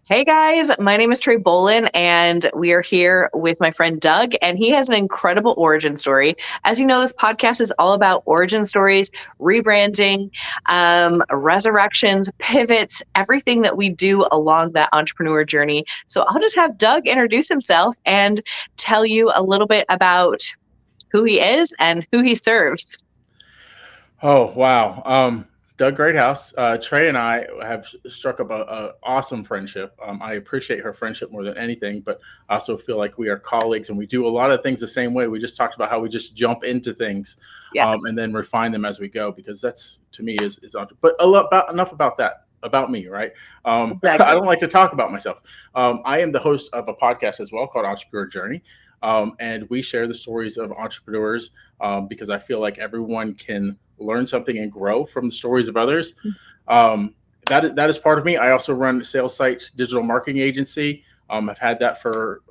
Hey guys, my name is Trey Bolin, and we are here with my friend Doug, and he has an incredible origin story. As you know, this podcast is all about origin stories, rebranding, resurrections, pivots, everything that we do along that entrepreneur journey. So I'll just have Doug introduce himself and tell you a little bit about who he is and who he serves. Oh, wow. Doug Greathouse, Trey and I have struck up a awesome friendship. I appreciate her friendship more than anything, but I also feel like we are colleagues and we do a lot of things the same way. We just talked about how we just jump into things Yes, and then refine them as we go, because that's to me is but a lot about enough about that about me, right? I exactly. don't like to talk about myself. I am the host of a podcast as well called Entrepreneur Journey. And we share the stories of entrepreneurs because I feel like everyone can learn something and grow from the stories of others. Um, that is part of me. I also run a sales site digital marketing agency. I've had that for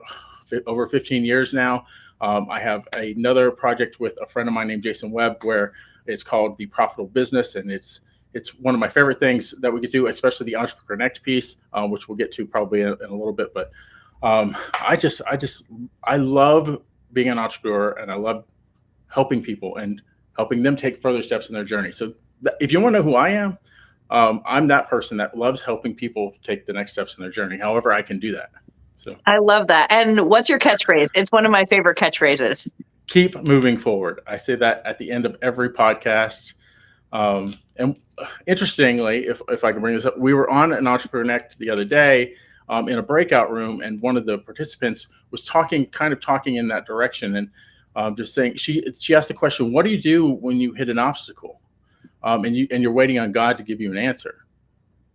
over 15 years now. I have another project with a friend of mine named Jason Webb where it's called the Profitable Business, and it's one of my favorite things that we could do, especially the Entrepreneur Connect piece, which we'll get to probably in a little bit. But I love being an entrepreneur, and I love helping people and helping them take further steps in their journey. So if you want to know who I am, I'm that person that loves helping people take the next steps in their journey, however I can do that. So I love that. And what's your catchphrase? It's one of my favorite catchphrases. keep moving forward. I say that at the end of every podcast. And interestingly, if I can bring this up, we were on an Entrepreneur Connect the other day in a breakout room, and one of the participants was kind of talking in that direction, and just saying she asked the question, "What do you do when you hit an obstacle, and you're waiting on God to give you an answer?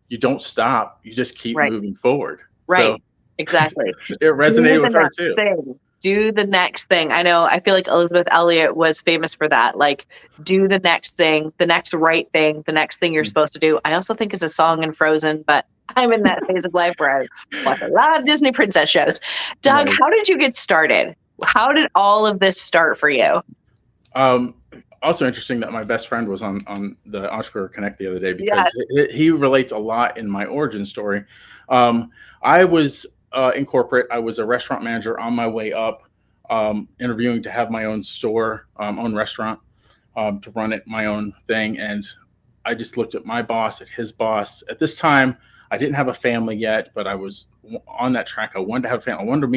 You don't stop. You just keep Right. moving forward." So Right. Exactly. it Do resonated the with her next too. thing. Do the next thing. I know, I feel like Elizabeth Elliot was famous for that. Like, do the next thing, the next right thing, the next thing you're supposed to do. I also think it's a song in Frozen, but I'm in that phase of life where I watch a lot of Disney princess shows. Doug, how Nice. did you get started? How did all of this start for you? Um, Also interesting that my best friend was on the Entrepreneur Connect the other day because Yes. he relates a lot in my origin story. Um, I was in corporate. I was a restaurant manager on my way up, interviewing to have my own store, own restaurant, to run it my own thing. And I just looked at my boss, at his boss. At this time, I didn't have a family yet, but I was on that track. I wanted to have a family. I wanted to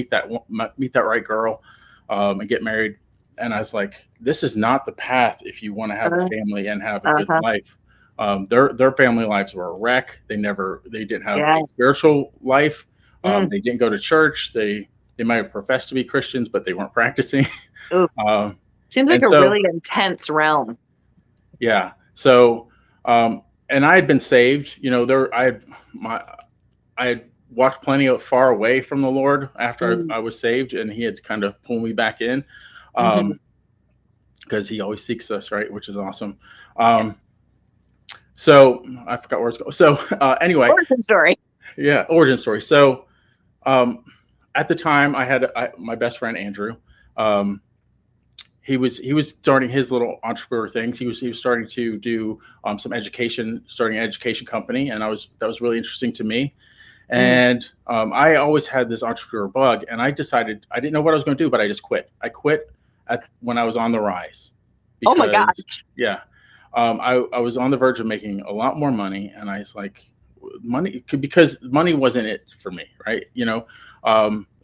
meet that right girl, and get married. And I was like, this is not the path if you want to have a Uh, family and have a good uh-huh. life. Their family lives were a wreck. They didn't have Yeah. a spiritual life. Mm. They didn't go to church. They might have professed to be Christians, but they weren't practicing. Ooh, um, seems like and a so really intense realm. yeah, so and I had been saved. I had walked plenty of far away from the Lord after Mm. I was saved, and He had kind of pulled me back in. Hmm. Um, because he always seeks us, right? Which is awesome. Yeah. Um, so I forgot where it's going. So anyway, Origin story. yeah, origin story. So um, at the time, my best friend Andrew. Um, he was starting his little entrepreneur things. He was starting to do some education, starting an education company, and that was really interesting to me. Mm. And I always had this entrepreneur bug, and I decided I didn't know what I was going to do, but I just quit. I quit when I was on the rise Oh my because gosh. yeah, I was on the verge of making a lot more money, and I was like, because money wasn't it for me, right?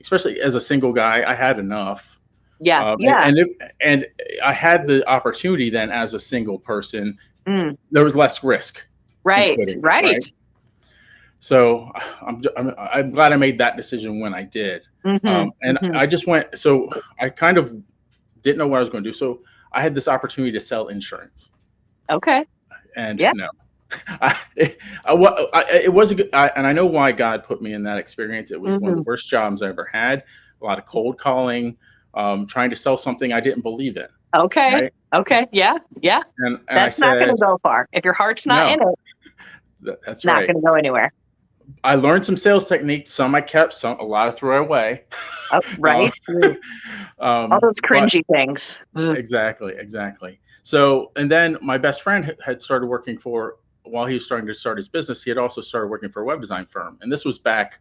Especially as a single guy, I had enough, Yeah. um, and Yeah. and, it, and I had the opportunity then as a single person. Mm. There was less risk in Right. quitting, Right. right? So I'm glad I made that decision when I did. Hmm. And Hmm. I just went, so I kind of didn't know what I was going to do. So I had this opportunity to sell insurance. Okay. And Yeah. no, I, it was a good, and I know why God put me in that experience. It was one of Hmm. the worst jobs I ever had. A lot of cold calling, trying to sell something I didn't believe in. Okay. Right. Okay. Yeah. Yeah. And I That's not going said, to go far. If your heart's not no, in it, that's not right. going to go anywhere. I learned some sales techniques. Some I kept, a lot I threw away. Oh, um, right. Ooh, all those but cringy things. Mm. exactly. So, and then my best friend had started working while he was starting to start his business, he had also started working for a web design firm. And this was back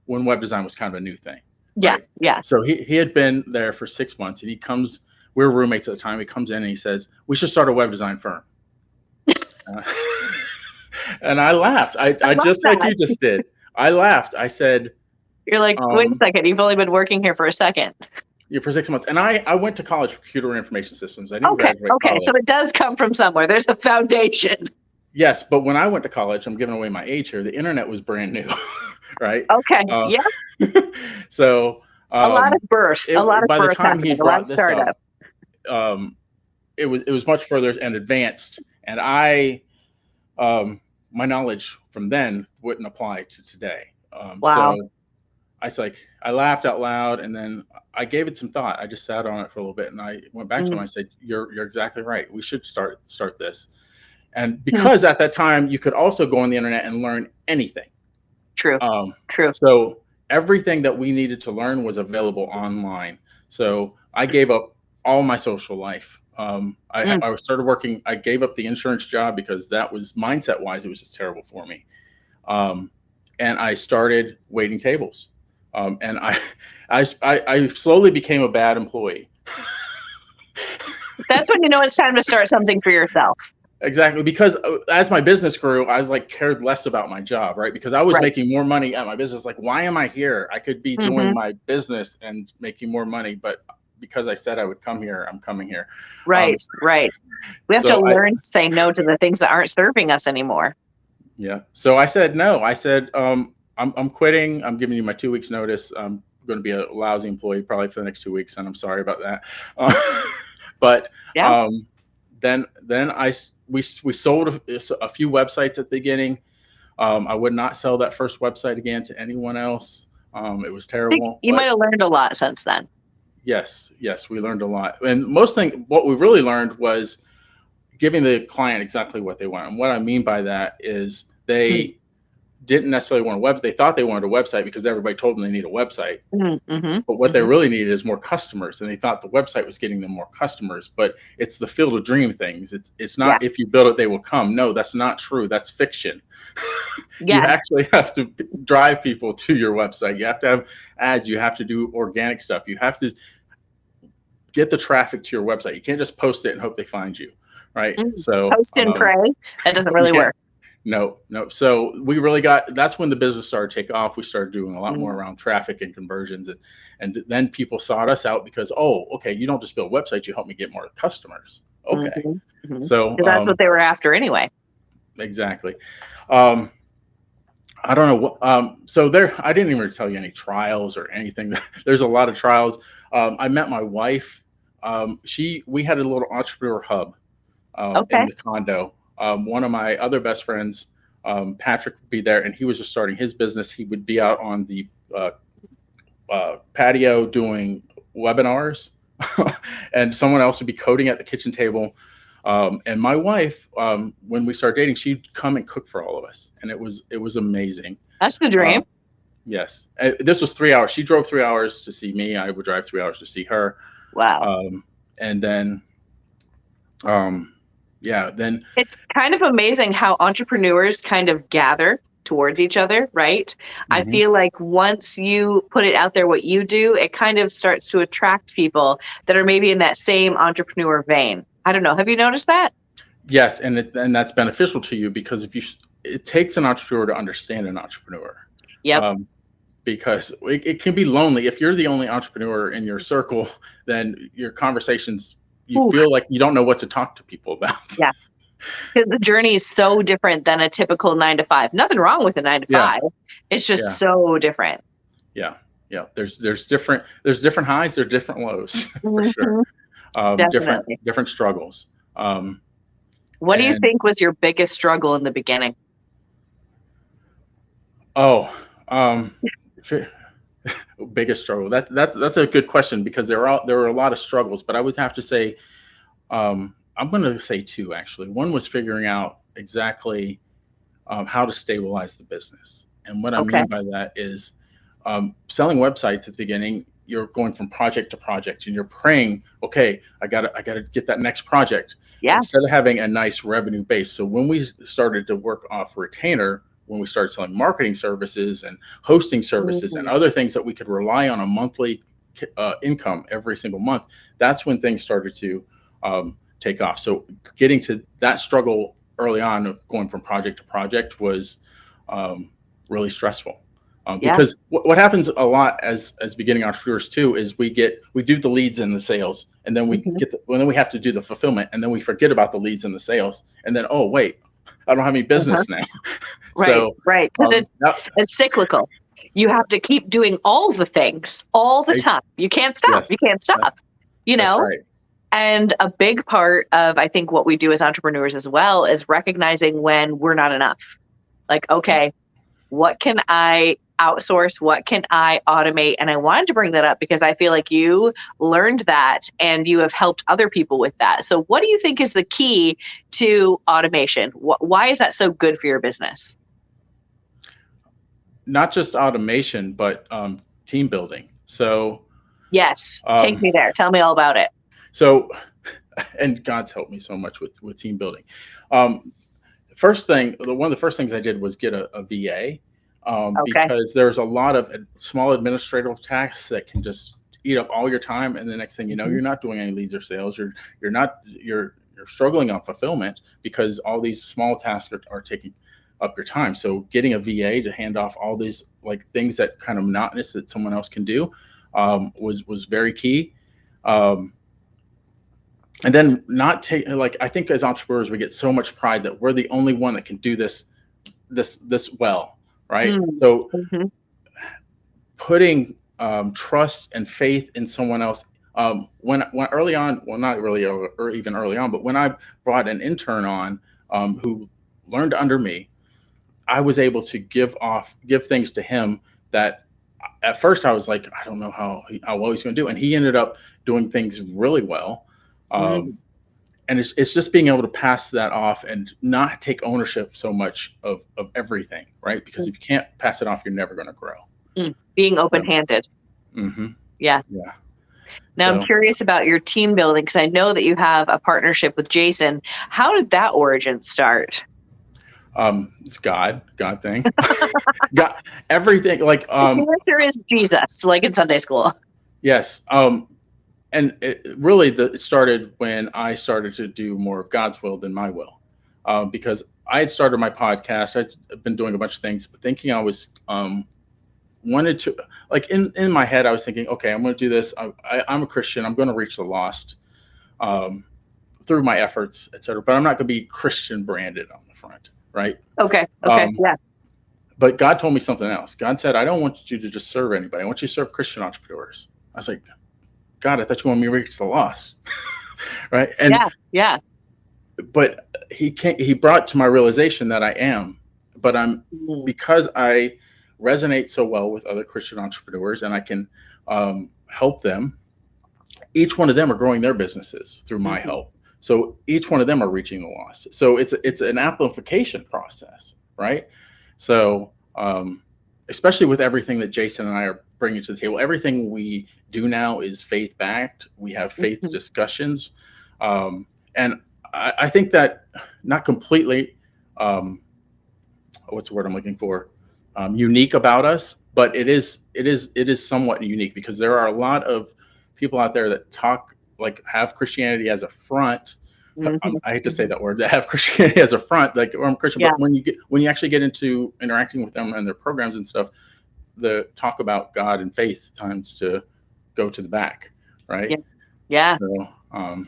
when web design was kind of a new thing, Yeah. right? Yeah. So he had been there for 6 months, and he comes. We were roommates at the time. He comes in and he says, "We should start a web design firm." Uh, and I laughed. I I love just like that. you just did. I laughed. I said, You're like, wait a um, second, you've only been working here for a second. "Yeah, for 6 months." And I went to college for computer information systems. I didn't Okay. graduate Okay. So college. it does come from somewhere. There's a foundation. Yes, but when I went to college, I'm giving away my age here. The internet was brand new, right? Okay. Uh, Yeah. so A lot of birth. A lot of by the birth time he happening. A lot of brought this up, startup. um, it was much further and advanced, and um, my knowledge from then wouldn't apply to today. Wow. So I laughed out loud, and then I gave it some thought. I just sat on it for a little bit, and I went back to him. Mm. I said, "You're exactly right. We should start this." And Hmm. because at that time you could also go on the internet and learn anything. True. Um, True. so everything that we needed to learn was available online. So I gave up all my social life. Mm. I started working. I gave up the insurance job because that was mindset wise, it was just terrible for me. Um, and I started waiting tables. And I slowly became a bad employee. That's when you know it's time to start something for yourself. Exactly, because as my business grew, I was like cared less about my job, right? Because I was Right. making more money at my business. Like, why am I here? I could be doing Hmm. my business and making more money, but because I said I would come here, I'm coming here. Um, Right. Right. We have to so I, learn to say no to the things that aren't serving us anymore. yeah. So I said no. I said, I'm quitting. I'm giving you my 2 weeks notice. I'm going to be a lousy employee probably for the next 2 weeks, and I'm sorry about that. But Yeah. um, then we sold a few websites at the beginning. I would not sell that first website again to anyone else. It was I think terrible, you might but have learned a lot since then. yes, we learned a lot. And what we really learned was giving the client exactly what they want. And what I mean by that is Mm. they didn't necessarily want a website. They thought they wanted a website because everybody told them they need a website. Mm-hmm. But what they Hmm. really needed is more customers, and they thought the website was getting them more customers. But it's the field of dream things. It's Yeah. not if you build it, they will come. No, that's not true. That's fiction. You Yes. actually have to drive people to your website. You have to have ads. You have to do organic stuff. You have to get the traffic to your website. You can't just post it and hope they find you, right? Mm. So Post and pray. That doesn't you really can't. work. No, no. So we really got. That's when the business started to take off. We started doing a lot more Mm. around traffic and conversions, and then people sought us out because, oh, okay, you don't just build websites, you help me get more customers. Hmm. Okay, Hmm. so Because that's what they were after anyway. exactly. Um, I don't know what. So there, I didn't even tell you any trials or anything. There's a lot of trials. I met my wife. We had a little entrepreneur hub in Okay. the condo. One of my other best friends, Patrick, would be there, and he was just starting his business. He would be out on the uh, patio doing webinars, and someone else would be coding at the kitchen table. And my wife, when we started dating, she'd come and cook for all of us, and it was amazing. That's the dream. Um, yes, this was 3 hours. She drove 3 hours to see me. I would drive 3 hours to see her. Wow. And then, um, yeah, then. It's kind of amazing how entrepreneurs kind of gather towards each other, right? I Mhm. feel like once you put it out there what you do, it kind of starts to attract people that are maybe in that same entrepreneur vein. I don't know. Have you noticed that? Yes, and that's beneficial to you because it takes an entrepreneur to understand an entrepreneur, Yep. um, because it can be lonely if you're the only entrepreneur in your circle. Then your conversations, you Ooh, feel like you don't know what to talk to people about. yeah. Because the journey is so different than a typical 9 to 5. Nothing wrong with a nine to Yeah, five. It's just yeah, so different. yeah, yeah. There's different highs, there's different lows for sure. Mhm. Different Definitely. different struggles. Um, What do you and think was your biggest struggle in the beginning? oh, um, biggest struggle. That's a good question because there were a lot of struggles, but I would have to say I'm going to say two actually. One was figuring out exactly how to stabilize the business, and what I Okay. mean by that is selling websites at the beginning. You're going from project to project, and you're praying, okay, I gotta get that next project Yeah. instead of having a nice revenue base. So when we started to work off retainer, when we started selling marketing services and hosting services and Mhm. other things that we could rely on a monthly income every single month, that's when things started to take off. So getting to that struggle early on of going from project to project was really stressful. Yeah. Because what happens a lot as beginning entrepreneurs too is we do the leads and the sales, and then Mhm. then we have to do the fulfillment, and then we forget about the leads and the sales, and then oh wait, I don't have any Uh-huh. business now. Right, So right, 'cause that, it's cyclical. You have to keep doing all the things all the time. You can't stop, yes, you can't that's stop, you that's know? right. And a big part of, I think, what we do as entrepreneurs as well is recognizing when we're not enough. Like, Yeah. okay, what can I outsource? What can I automate? And I wanted to bring that up because I feel like you learned that and you have helped other people with that. So, what do you think is the key to automation? Why is that so good for your business? Not just automation, but team building. Yes, take Um, me there. Tell me all about it. so, and God's helped me so much with team building. Um, First thing, one of the first things I did was get a VA, Okay. because there's a lot of small administrative tasks that can just eat up all your time, and the next thing you know, Mhm. you're not doing any leads or sales. You're struggling on fulfillment because all these small tasks are taking up your time. So getting a VA to hand off all these like things that kind of monotonous that someone else can do was very key. Um, and then not take like I think as entrepreneurs we get so much pride that we're the only one that can do this well, right? Mm. So Mhm. putting trust and faith in someone else. When early on, well, not really, or even early on, but when I brought an intern on who learned under me, I was able to give things to him that at first I was like, I don't know how well he's going to do, and he ended up doing things really well. Um, Mm. and it's just being able to pass that off and not take ownership so much of everything, right? Because Mm. if you can't pass it off, you're never going to grow. Mm. Being So, open-handed. hmm Yeah. yeah. Now I'm So, curious about your team building because I know that you have a partnership with Jason. How did that origin start? it's God thing, God, everything. Like, The answer is Jesus, like in Sunday school. yes. And it started when I started to do more of God's will than my will, because I had started my podcast. I'd been doing a bunch of things, thinking I was wanted to like in my head I was thinking, okay, I'm going to do this. I'm a Christian. I'm going to reach the lost um, through my efforts, etc. But I'm not going to be Christian branded on the front, right? Okay. Okay. Um, Yeah. but God told me something else. God said, I don't want you to just serve anybody. I want you to serve Christian entrepreneurs. I was like, God, I thought you wanted me to reach the lost, right? And Yeah. Yeah. but he brought to my realization that I am, but I'm Mm. because I resonate so well with other Christian entrepreneurs and I can help them. Each one of them are growing their businesses through my Mhm. help. So each one of them are reaching the lost. So it's an amplification process, right? So especially with everything that Jason and I are bringing to the table, everything we do now is faith backed. We have faith Mhm. discussions, um, and I think that not completely. What's the word I'm looking for? Unique about us, but it is somewhat unique because there are a lot of people out there that talk like have Christianity as a front. Mhm. I hate to say Mhm. that word, that have Christianity as a front, like I'm Christian, Yeah. but when you actually get into interacting with them and their programs and stuff, the talk about God and faith tends to go to the back, right? Yeah. Yeah. So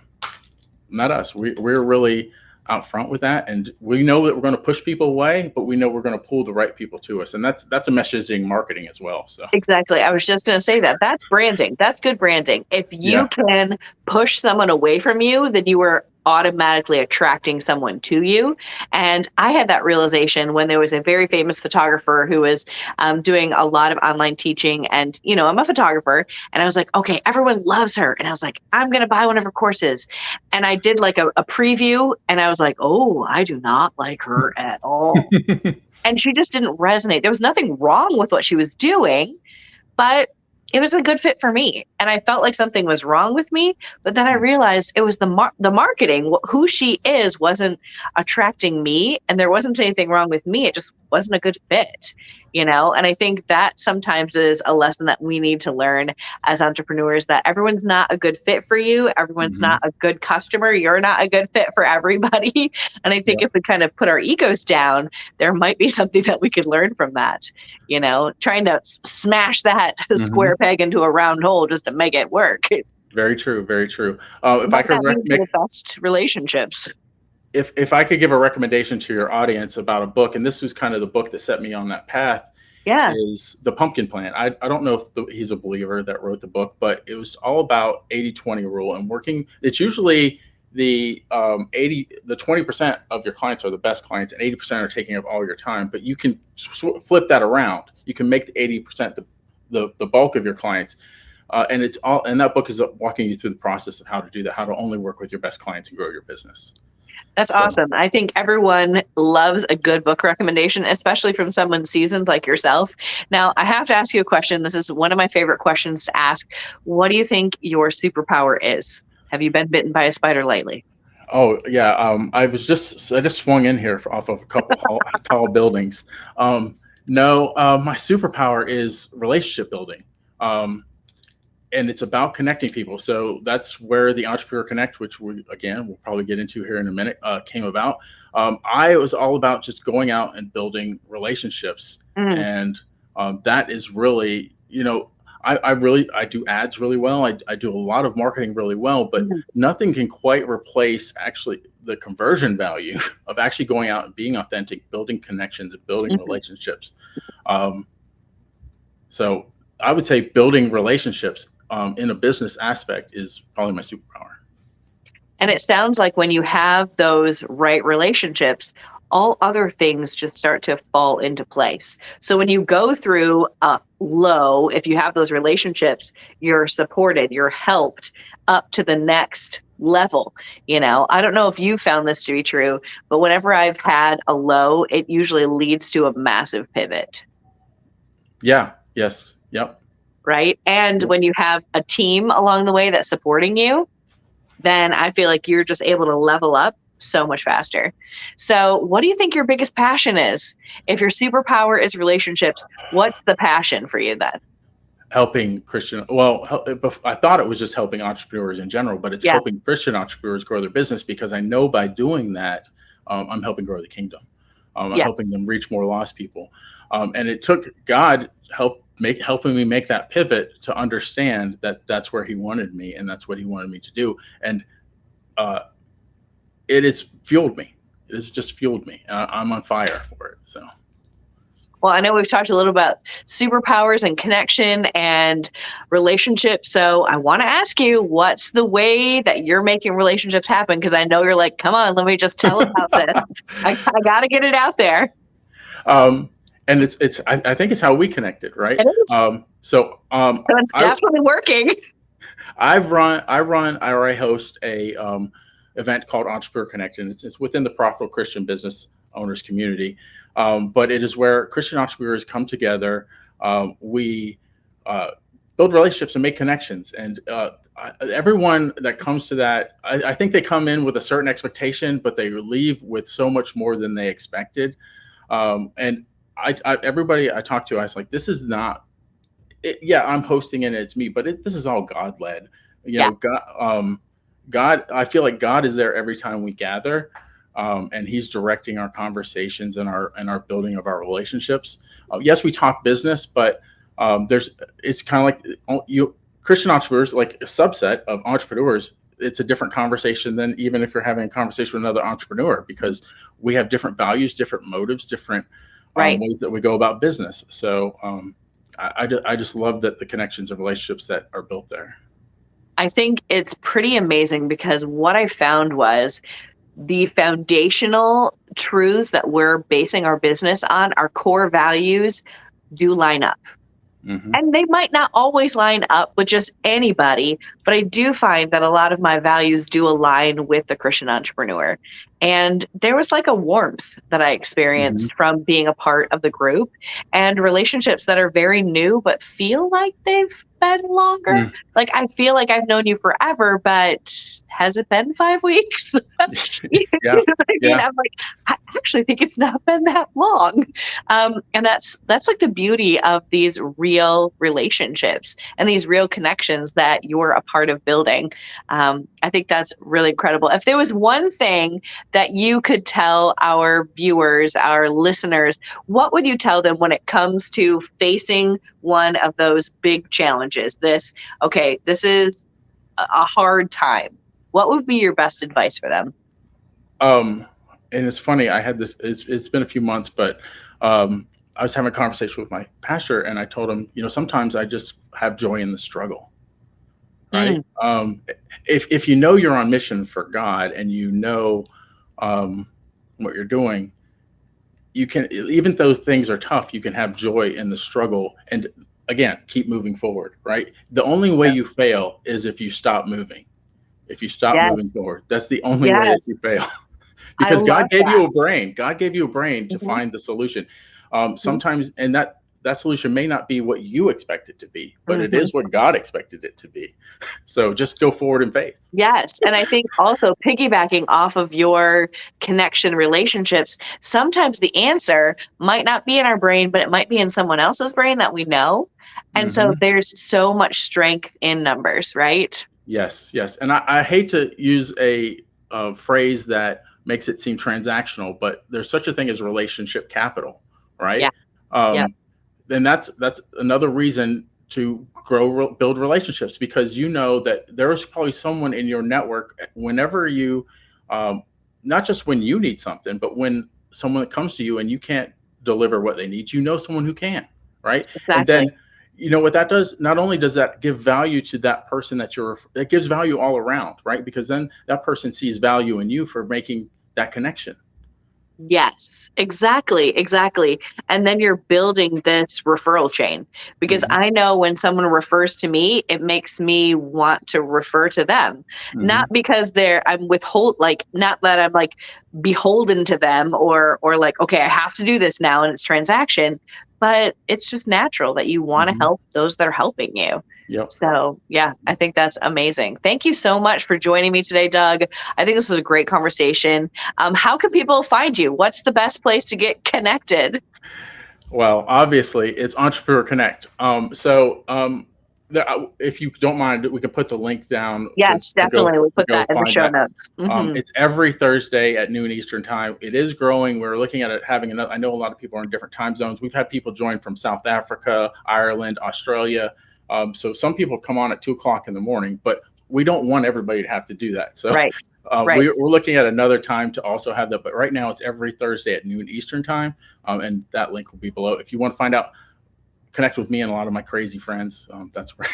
not us. We're really out front with that, and we know that we're going to push people away, but we know we're going to pull the right people to us, and that's a messaging marketing as well. So Exactly. I was just going to say that. That's branding. That's good branding. If you yeah, can push someone away from you, then you are automatically attracting someone to you. And I had that realization when there was a very famous photographer who was doing a lot of online teaching. And, I'm a photographer. And I was like, okay, everyone loves her. And I was like, I'm going to buy one of her courses. And I did like a preview. And I was like, oh, I do not like her at all. And she just didn't resonate. There was nothing wrong with what she was doing, but it was a good fit for me, and I felt like something was wrong with me, but then I realized it was the marketing. Who she is wasn't attracting me, and there wasn't anything wrong with me. It just wasn't a good fit, And I think that sometimes is a lesson that we need to learn as entrepreneurs, that everyone's not a good fit for you. Everyone's Hmm. not a good customer. You're not a good fit for everybody. And I think Yeah. if we kind of put our egos down, there might be something that we could learn from that, trying to smash that Hmm. square peg into a round hole just to make it work. Very true. Very true. If I Might could not lead to the best relationships. if I could give a recommendation to your audience about a book, and this was kind of the book that set me on that path, Yeah. is The Pumpkin Plan. I don't know if he's a believer that wrote the book, but it was all about 80-20 rule and working. It's usually the 20% of your clients are the best clients, and 80% are taking up all your time. But you can flip that around. You can make the 80% the bulk of your clients. And it's all, and that book is walking you through the process of how to do that, how to only work with your best clients and grow your business. That's So, awesome. I think everyone loves a good book recommendation, especially from someone seasoned like yourself. Now, I have to ask you a question. This is one of my favorite questions to ask. What do you think your superpower is? Have you been bitten by a spider lately? oh yeah, I just swung in here off of a couple tall buildings. No, my superpower is relationship building. Um, and it's about connecting people. So that's where the Entrepreneur Connect, which we'll probably get into here in a minute, came about. I was all about just going out and building relationships, Mm, and that is really, I do ads really well. I do a lot of marketing really well, but mhm, nothing can quite replace actually the conversion value of actually going out and being authentic, building connections, and building mhm. relationships. Um, so I would say building relationships in a business aspect is probably my superpower. And it sounds like when you have those right relationships, all other things just start to fall into place. So when you go through a low, if you have those relationships, you're supported, you're helped up to the next level. I don't know if you found this to be true, but whenever I've had a low, it usually leads to a massive pivot, Yeah. Yes. Yep. right? And Yep. when you have a team along the way that's supporting you, then I feel like you're just able to level up so much faster. So, what do you think your biggest passion is? If your superpower is relationships, what's the passion for you then? Helping Christian. Well, I thought it was just helping entrepreneurs in general, but it's Yeah. helping Christian entrepreneurs grow their business because I know by doing that, I'm helping grow the kingdom. I'm helping Yes. them reach more lost people. And it took God helping me make that pivot to understand that that's where He wanted me and that's what He wanted me to do. And uh, it has fueled me. It has just fueled me. I'm on fire for it. So. Well, I know we've talked a little about superpowers and connection and relationships. So, I want to ask you, what's the way that you're making relationships happen? Because I know you're like, come on, let me just tell about this. I got to get it out there. um, and I think it's how we connected, right? It is. So, it's I definitely working. I host a event called Entrepreneur Connection. It's within the Profitable Christian Business Owners community, but it is where Christian entrepreneurs come together. We build relationships and make connections, and everyone that comes to that, I think they come in with a certain expectation, but they leave with so much more than they expected. And everybody I talk to, I was like, this is not yeah, I'm hosting it and it's me, but this is all God led. Yeah. God, I feel like God is there every time we gather, and He's directing our conversations and our building of our relationships. Yes, we talk business, but it's kind of like you Christian entrepreneurs, like a subset of entrepreneurs. It's a different conversation than even if you're having a conversation with another entrepreneur because we have different values, different motives, different Right. ways that we go about business. So I just love that the connections and relationships that are built there. I think it's pretty amazing because what I found was the foundational truths that we're basing our business on, our core values, do line up. Hmm. And they might not always line up with just anybody, but I do find that a lot of my values do align with the Christian entrepreneur. And there was like a warmth that I Hmm. experienced from being a part of the group and relationships that are very new, but feel like they've been longer? Mm, Like, I feel like I've known you forever, but has it been 5 weeks? You yeah, know what I mean? yeah. I'm like, I actually think it's not been that long. And that's like the beauty of these real relationships and these real connections that you're a part of building. I think that's really incredible. If there was one thing that you could tell our viewers, our listeners, what would you tell them when it comes to facing one of those big challenges? This is a hard time. What would be your best advice for them? Um, and it's funny. I had this. It's been a few months, but I was having a conversation with my pastor, and I told him, sometimes I just have joy in the struggle, right? Mm, If you know you're on mission for God and you know um, what you're doing, you can, even though things are tough, you can have joy in the struggle, and again, keep moving forward, right? The only way yeah. you fail is if you stop moving. If you stop moving Yes. forward, that's the only way that Yes. you fail. I Because God love gave that. you a brain. God gave you a brain to Mhm, find the solution. mhm, Sometimes, and that solution may not be what you expect it to be, but it mhm. is what God expected it to be. So just go forward in faith. Yes, and I think also piggybacking off of your connection relationships, sometimes the answer might not be in our brain, but it might be in someone else's brain that we know. And so Hmm. there's so much strength in numbers, right? Yes, yes. And I hate to use a phrase that makes it seem transactional, but there's such a thing as relationship capital, Yeah. right? Yeah. Um, then that's another reason to build relationships, because you know that there's probably someone in your network whenever you um, not just when you need something, but when someone comes to you and you can't deliver what they need, someone who can, right? And Exactly. then what that does, not only does that give value to that person it gives value all around, right? Because then that person sees value in you for making that connection. Yes, exactly, exactly. And then you're building this referral chain because Hmm. I know when someone refers to me, it makes me want to refer to them. Not Hmm. because I'm like not that I'm like beholden to them or like, okay, I have to do this now and it's transaction, but it's just natural that you want to Hmm. help those that are helping you. Yep. So, yeah, I think that's amazing. Thank you so much for joining me today, Doug. I think this was a great conversation. How can people find you? What's the best place to get connected? Well, obviously, it's Entrepreneur Connect. If you don't mind, we can put the link down Yes, to go definitely. We'll to put go that in the find show that. notes. It's every Thursday at noon Eastern time. It is growing. We're looking at it having another. I know a lot of people are in different time zones. We've had people join from South Africa, Ireland, Australia. So some people come on at 2 o'clock in the morning, but we don't want everybody to have to do that. So Right, right. we're looking at another time to also have that. But right now, it's every Thursday at noon Eastern time, and that link will be below. If you want to find out, connect with me and a lot of my crazy friends. That's where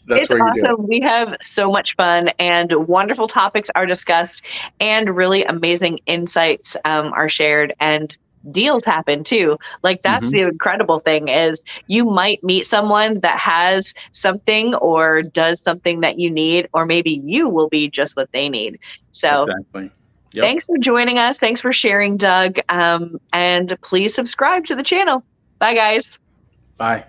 that's It's where you do it. awesome. We have so much fun and wonderful topics are discussed and really amazing insights are shared and deals happen too. Like that's Hmm. the incredible thing is you might meet someone that has something or does something that you need, or maybe you will be just what they need. So Exactly. Yep. thanks for joining us. Thanks for sharing, Doug. And please subscribe to the channel. Bye, guys. Bye.